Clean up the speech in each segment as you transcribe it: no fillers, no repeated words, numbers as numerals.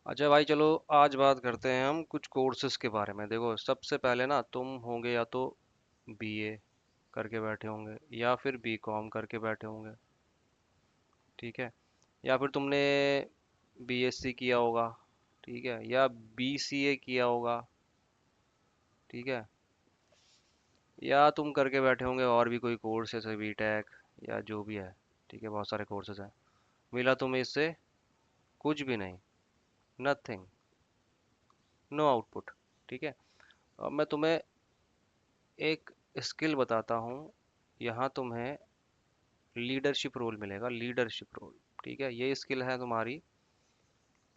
अच्छा भाई, चलो आज बात करते हैं हम कुछ कोर्सेज के बारे में। देखो, सबसे पहले ना तुम होंगे या तो बीए करके बैठे होंगे या फिर बीकॉम करके बैठे होंगे। ठीक है। या फिर तुमने बीएससी किया होगा। ठीक है, या बीसीए किया होगा। ठीक है। या तुम करके बैठे होंगे और भी कोई कोर्स जैसे बीटेक या जो भी है। ठीक है, बहुत सारे कोर्सेज हैं। मिला तुम्हें इससे कुछ भी नहीं। नथिंग। No output. ठीक है। अब मैं तुम्हें एक स्किल बताता हूँ। यहाँ तुम्हें लीडरशिप रोल मिलेगा, लीडरशिप रोल। ठीक है, ये स्किल है तुम्हारी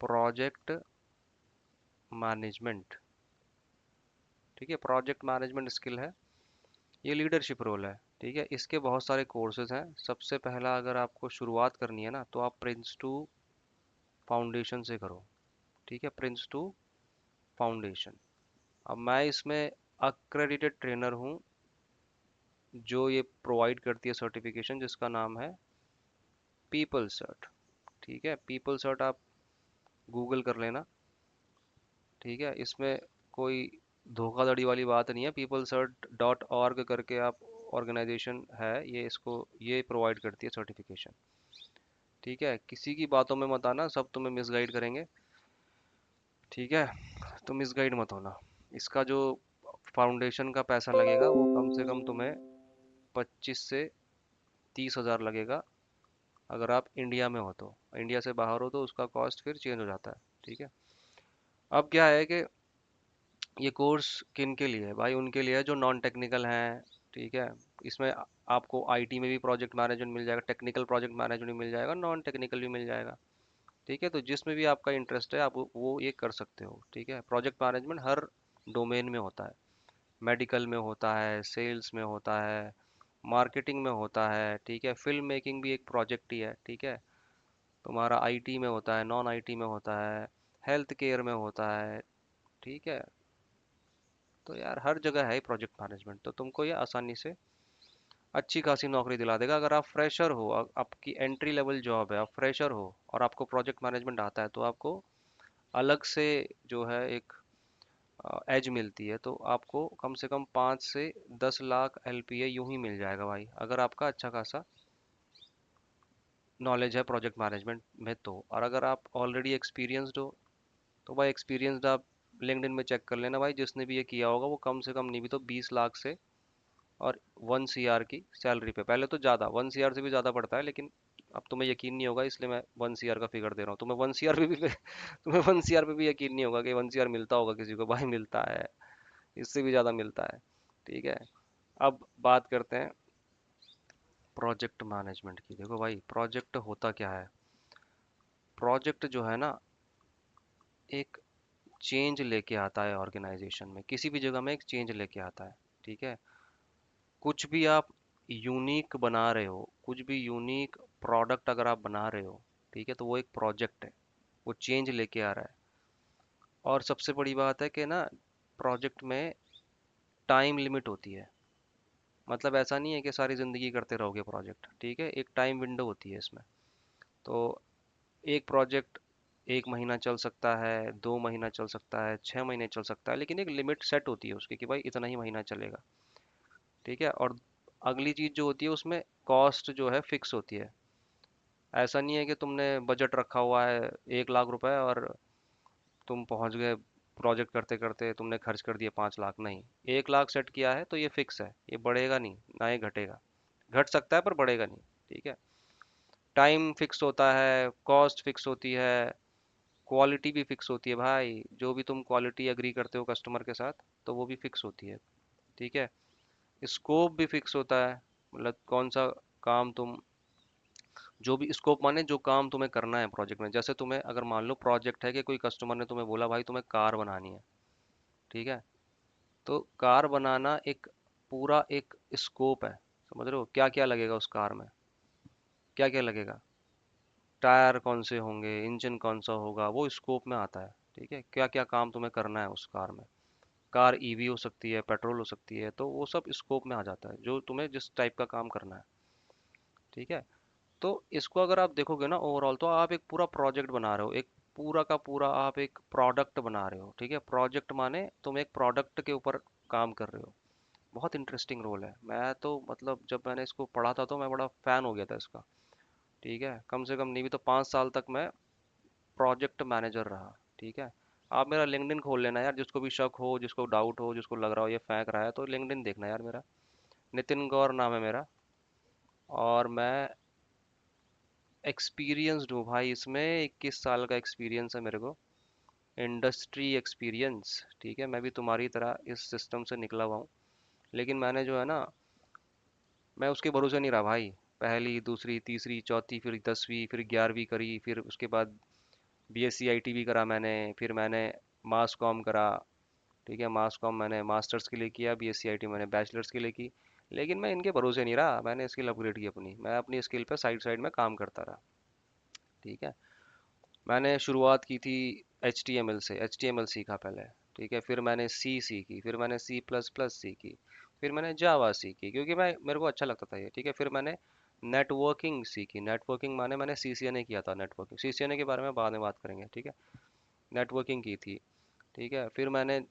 प्रोजेक्ट मैनेजमेंट। ठीक है, प्रोजेक्ट मैनेजमेंट स्किल है। ये लीडरशिप रोल है। ठीक है, इसके बहुत सारे कोर्सेज हैं। सबसे पहला, अगर आपको शुरुआत करनी है ना, तो आप प्रिंस टू फाउंडेशन से करो। ठीक है, प्रिंस टू फाउंडेशन। अब मैं इसमें अक्रेडिटेड ट्रेनर हूँ, जो ये प्रोवाइड करती है सर्टिफिकेशन, जिसका नाम है पीपल सर्ट। ठीक है, पीपल सर्ट आप गूगल कर लेना। ठीक है, इसमें कोई धोखाधड़ी वाली बात नहीं है। peoplesearch.org करके आप ऑर्गेनाइजेशन है ये, इसको ये प्रोवाइड करती है सर्टिफिकेशन। ठीक है, किसी की बातों में मत आना, सब तुम्हें मिसगाइड करेंगे। ठीक है, तो मिसगाइड मत होना। इसका जो फाउंडेशन का पैसा लगेगा वो कम से कम तुम्हें 25 से 30 हज़ार लगेगा। अगर आप इंडिया में हो तो। इंडिया से बाहर हो तो उसका कॉस्ट फिर चेंज हो जाता है। ठीक है। अब क्या है कि ये कोर्स किन के लिए है भाई? उनके लिए है जो नॉन टेक्निकल हैं। ठीक है। इसमें आपको आईटी में भी प्रोजेक्ट मैनेजमेंट मिल जाएगा, टेक्निकल प्रोजेक्ट मैनेजमेंट भी मिल जाएगा, नॉन टेक्निकल भी मिल जाएगा। ठीक है, तो जिसमें भी आपका इंटरेस्ट है आप वो ये कर सकते हो। ठीक है, प्रोजेक्ट मैनेजमेंट हर डोमेन में होता है। मेडिकल में होता है, सेल्स में होता है, मार्केटिंग में होता है। ठीक है, फिल्म मेकिंग भी एक प्रोजेक्ट ही है। ठीक है, तुम्हारा आईटी में होता है, नॉन आईटी में होता है, हेल्थ केयर में होता है। ठीक है, तो यार हर जगह है प्रोजेक्ट मैनेजमेंट, तो तुमको ये आसानी से अच्छी खासी नौकरी दिला देगा। अगर आप फ्रेशर हो, आपकी एंट्री लेवल जॉब है, आप फ्रेशर हो और आपको प्रोजेक्ट मैनेजमेंट आता है, तो आपको अलग से जो है एक एज मिलती है। तो आपको कम से कम 5 से 10 लाख एलपीए यूं ही मिल जाएगा भाई, अगर आपका अच्छा खासा नॉलेज है प्रोजेक्ट मैनेजमेंट में तो। और अगर आप ऑलरेडी एक्सपीरियंसड हो, तो भाई एक्सपीरियंसड आप लिंक्डइन में चेक कर लेना भाई, जिसने भी ये किया होगा वो कम से कम नहीं भी तो 20 लाख से और 1 सीआर की सैलरी पे। पहले तो ज़्यादा 1 सीआर से भी ज़्यादा पड़ता है, लेकिन अब तुम्हें यकीन नहीं होगा इसलिए मैं 1 सीआर का फिगर दे रहा हूँ तुम्हें। 1 सीआर पे भी तुम्हें 1 सीआर पे भी यकीन नहीं होगा कि 1 सीआर मिलता होगा किसी को। भाई मिलता है, इससे भी ज़्यादा मिलता है। ठीक है। अब बात करते हैं प्रोजेक्ट मैनेजमेंट की। देखो भाई, प्रोजेक्ट होता क्या है? प्रोजेक्ट जो है ना, एक चेंज लेके आता है ऑर्गेनाइजेशन में, किसी भी जगह में एक चेंज लेके आता है। ठीक है, कुछ भी आप यूनिक बना रहे हो, कुछ भी यूनिक प्रोडक्ट अगर आप बना रहे हो, ठीक है, तो वो एक प्रोजेक्ट है। वो चेंज लेके आ रहा है। और सबसे बड़ी बात है कि ना, प्रोजेक्ट में टाइम लिमिट होती है। मतलब ऐसा नहीं है कि सारी ज़िंदगी करते रहोगे प्रोजेक्ट। ठीक है, एक टाइम विंडो होती है इसमें। तो एक प्रोजेक्ट 1 महीना चल सकता है, 2 महीना चल सकता है, 6 महीने चल सकता है, लेकिन एक लिमिट सेट होती है उसकी कि भाई इतना ही महीना चलेगा। ठीक है। और अगली चीज़ जो होती है उसमें कॉस्ट जो है फिक्स होती है। ऐसा नहीं है कि तुमने बजट रखा हुआ है 1 लाख रुपए और तुम पहुंच गए प्रोजेक्ट करते करते तुमने खर्च कर दिए 5 लाख। नहीं, 1 लाख सेट किया है तो ये फिक्स है, ये बढ़ेगा नहीं ना ये घटेगा। घट सकता है पर बढ़ेगा नहीं। ठीक है। टाइम फिक्स होता है, कॉस्ट फिक्स होती है, क्वालिटी भी फिक्स होती है भाई। जो भी तुम क्वालिटी एग्री करते हो कस्टमर के साथ, तो वो भी फिक्स होती है। ठीक है। स्कोप भी फिक्स होता है, मतलब कौन सा काम तुम, जो भी स्कोप माने जो काम तुम्हें करना है प्रोजेक्ट में। जैसे तुम्हें अगर मान लो प्रोजेक्ट है कि कोई कस्टमर ने तुम्हें बोला भाई तुम्हें कार बनानी है। ठीक है, तो कार बनाना एक पूरा एक स्कोप है। समझ रहे हो क्या क्या लगेगा उस कार में? क्या क्या लगेगा? टायर कौन से होंगे, इंजन कौन सा होगा, वो स्कोप में आता है। ठीक है, क्या क्या काम तुम्हें करना है उस कार में। कार ईवी हो सकती है, पेट्रोल हो सकती है, तो वो सब स्कोप में आ जाता है जो तुम्हें जिस टाइप का काम करना है। ठीक है। तो इसको अगर आप देखोगे ना ओवरऑल, तो आप एक पूरा प्रोजेक्ट बना रहे हो, एक पूरा का पूरा आप एक प्रोडक्ट बना रहे हो, ठीक है। प्रोजेक्ट माने तुम एक प्रोडक्ट के ऊपर काम कर रहे हो। बहुत इंटरेस्टिंग रोल है। मैं तो मतलब जब मैंने इसको पढ़ा था तो मैं बड़ा फैन हो गया था इसका, ठीक है। कम से कम नहीं भी तो 5 साल तक मैं प्रोजेक्ट मैनेजर रहा, ठीक है। आप मेरा लिंक्डइन खोल लेना यार, जिसको भी शक हो, जिसको डाउट हो, जिसको लग रहा हो ये फेंक रहा है, तो लिंक्डइन देखना यार मेरा। नितिन गौर नाम है मेरा। और मैं एक्सपीरियंसड हूँ भाई, इसमें 21 साल का एक्सपीरियंस है मेरे को। इंडस्ट्री एक्सपीरियंस, ठीक है। मैं भी तुम्हारी तरह इस सिस्टम से निकला हुआ हूँ, लेकिन मैंने जो है ना, मैं उसके भरोसे नहीं रहा भाई। पहली, दूसरी, तीसरी, चौथी, फिर 10वीं, फिर 11वीं करी, फिर उसके बाद बीएससी आईटी भी करा मैंने, फिर मैंने मास कॉम करा, ठीक है। मास कॉम मैंने मास्टर्स के लिए किया, बीएससी आईटी मैंने बैचलर्स के लिए की। लेकिन मैं इनके भरोसे नहीं रहा, मैंने स्किल अपग्रेड की अपनी, मैं अपनी स्किल पे साइड साइड में काम करता रहा, ठीक है। मैंने शुरुआत की थी HTML से, HTML सीखा पहले, ठीक है। फिर मैंने सी सीखी, फिर मैंने C++ सीखी, फिर मैंने जावा सीखी, क्योंकि मैं मेरे को अच्छा लगता था ये, ठीक है। फिर मैंने नेटवर्किंग सीखी। नेटवर्किंग माने मैंने CCNA किया था। नेटवर्किंग, CCNA के बारे में बाद में बात करेंगे, ठीक है। नेटवर्किंग की थी, ठीक है। फिर मैंने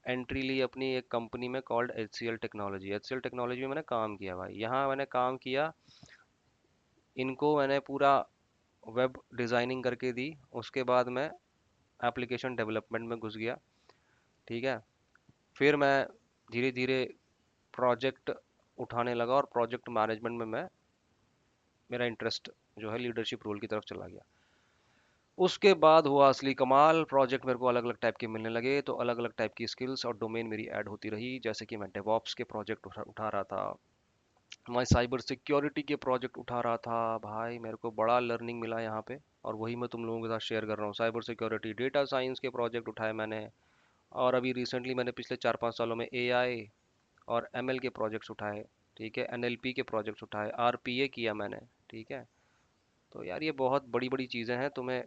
एंट्री ली अपनी एक कंपनी में called HCL technology. HCL technology में मैंने काम किया भाई, यहाँ मैंने काम किया। इनको मैंने पूरा वेब डिज़ाइनिंग करके दी। उसके बाद मैं एप्लीकेशन डेवलपमेंट में घुस गया, ठीक है। फिर मैं धीरे धीरे प्रोजेक्ट उठाने लगा, और प्रोजेक्ट मैनेजमेंट में मैं, मेरा इंटरेस्ट जो है लीडरशिप रोल की तरफ चला गया। उसके बाद हुआ असली कमाल। प्रोजेक्ट मेरे को अलग अलग टाइप के मिलने लगे, तो अलग अलग टाइप की स्किल्स और डोमेन मेरी ऐड होती रही। जैसे कि मैं डेवॉप्स के प्रोजेक्ट उठा रहा था, मैं साइबर सिक्योरिटी के प्रोजेक्ट उठा रहा था। भाई मेरे को बड़ा लर्निंग मिला यहाँ पे, और वही मैं तुम लोगों के साथ शेयर कर रहा हूँ। साइबर सिक्योरिटी, डेटा साइंस के प्रोजेक्ट उठाए मैंने। और अभी रिसेंटली मैंने पिछले 4-5 सालों में AI और ML के प्रोजेक्ट्स उठाए, ठीक है। NLP के प्रोजेक्ट्स उठाए, RPA किया मैंने, ठीक है। तो यार ये बहुत बड़ी बड़ी चीज़ें हैं, तुम्हें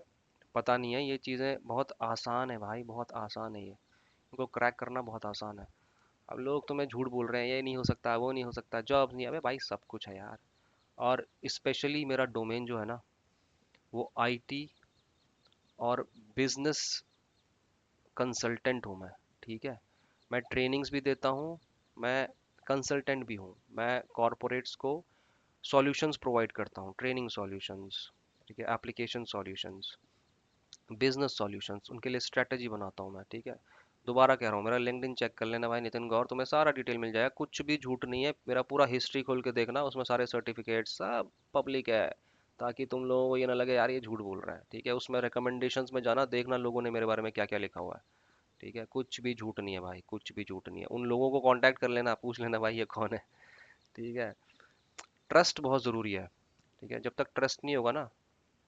पता नहीं है। ये चीज़ें बहुत आसान है भाई, बहुत आसान है ये, इनको क्रैक करना बहुत आसान है। अब लोग तुम्हें झूठ बोल रहे हैं, ये नहीं हो सकता, वो नहीं हो सकता, जॉब नहीं। अबे भाई सब कुछ है यार। और स्पेशली मेरा डोमेन जो है ना, वो IT और बिजनेस कंसल्टेंट हूँ मैं, ठीक है। मैं ट्रेनिंग्स भी देता हूँ, मैं कंसल्टेंट भी हूँ। मैं कॉरपोरेट्स को सॉल्यूशंस प्रोवाइड करता हूँ, ट्रेनिंग सॉल्यूशंस, ठीक है, एप्लीकेशन सॉल्यूशंस, बिजनेस सॉल्यूशंस, उनके लिए स्ट्रेटजी बनाता हूँ मैं, ठीक है। दोबारा कह रहा हूँ, मेरा लिंक्डइन चेक कर लेना भाई, नितिन गौर, तुम्हें सारा डिटेल मिल जाएगा, कुछ भी झूठ नहीं है। मेरा पूरा हिस्ट्री खोल के देखना, उसमें सारे सर्टिफिकेट सब पब्लिक है, ताकि तुम लोगों को ये ना लगे यार ये झूठ बोल रहा है, ठीक है। उसमें रिकमेंडेशंस में जाना, देखना लोगों ने मेरे बारे में क्या क्या लिखा हुआ है, ठीक है। कुछ भी झूठ नहीं है भाई, कुछ भी झूठ नहीं है। उन लोगों को कांटेक्ट कर लेना, पूछ लेना भाई ये कौन है, ठीक है। ट्रस्ट बहुत ज़रूरी है, ठीक है। जब तक ट्रस्ट नहीं होगा ना,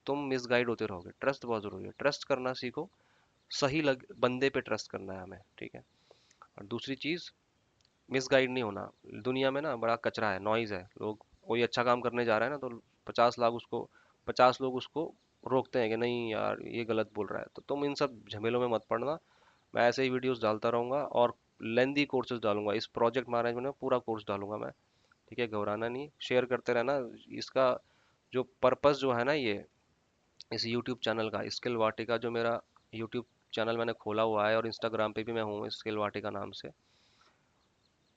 तुम मिसगाइड होते रहोगे। ट्रस्ट बहुत ज़रूरी है, ट्रस्ट करना सीखो। सही लग बंदे पे ट्रस्ट करना है हमें, ठीक है। और दूसरी चीज़, मिसगाइड नहीं होना। दुनिया में ना बड़ा कचरा है, नॉइज़ है। लोग, कोई अच्छा काम करने जा रहा है ना, तो 50 लोग उसको रोकते हैं कि नहीं यार ये गलत बोल रहा है। तो तुम इन सब झमेलों में मत पड़ना। मैं ऐसे ही वीडियोस डालता रहूंगा, और लेंदी कोर्सेज डालूंगा। इस प्रोजेक्ट मैनेजमेंट में पूरा कोर्स डालूंगा मैं, ठीक है। घबराना नहीं, शेयर करते रहना। इसका जो पर्पस जो है ना, ये इस यूट्यूब चैनल का, स्किल वाटिका, जो मेरा यूट्यूब चैनल मैंने खोला हुआ है, और इंस्टाग्राम पे भी मैं हूँ स्किल वाटिका नाम से।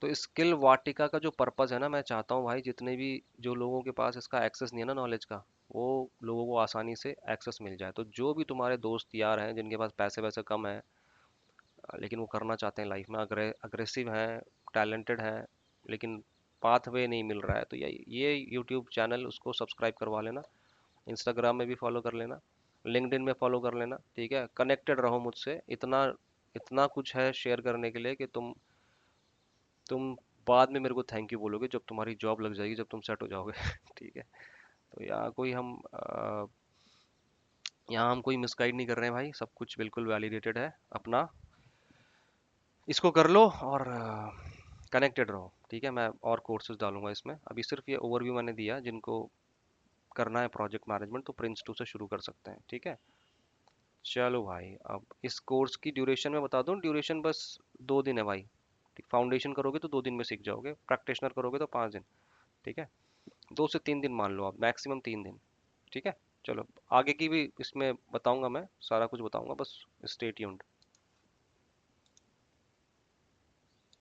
तो स्किल वाटिका का जो पर्पस है ना, मैं चाहता हूँ भाई जितने भी, जो लोगों के पास इसका एक्सेस नहीं है ना नॉलेज का, वो लोगों को आसानी से एक्सेस मिल जाए। तो जो भी तुम्हारे दोस्त यार हैं जिनके पास पैसे वैसे कम है, लेकिन वो करना चाहते हैं लाइफ में, अग्रेसिव हैं, टैलेंटेड हैं, लेकिन पाथवे नहीं मिल रहा है, तो ये यूट्यूब चैनल उसको सब्सक्राइब करवा लेना। इंस्टाग्राम में भी फॉलो कर लेना, लिंक्डइन में फॉलो कर लेना, ठीक है। कनेक्टेड रहो मुझसे। इतना इतना कुछ है शेयर करने के लिए कि तुम बाद में मेरे को थैंक यू बोलोगे जब तुम्हारी जॉब लग जाएगी, जब तुम सेट हो जाओगे ठीक है। तो यहाँ हम कोई मिसगाइड नहीं कर रहे हैं भाई, सब कुछ बिल्कुल वैलिडेटेड है अपना। इसको कर लो, और कनेक्टेड रहो, ठीक है। मैं और कोर्सेज डालूंगा इसमें, अभी सिर्फ ये ओवरव्यू मैंने दिया। जिनको करना है प्रोजेक्ट मैनेजमेंट, तो Prince 2 से शुरू कर सकते हैं, ठीक है। चलो भाई, अब इस कोर्स की ड्यूरेशन में बता दूं। ड्यूरेशन बस 2 दिन है भाई। फाउंडेशन करोगे तो 2 दिन में सीख जाओगे, प्रैक्टिशनर करोगे तो 5 दिन, ठीक है। 2 से 3 दिन मान लो आप, मैक्सिमम 3 दिन, ठीक है। चलो, आगे की भी इसमें बताऊंगा, मैं सारा कुछ बताऊंगा, बस स्टे ट्यून्ड।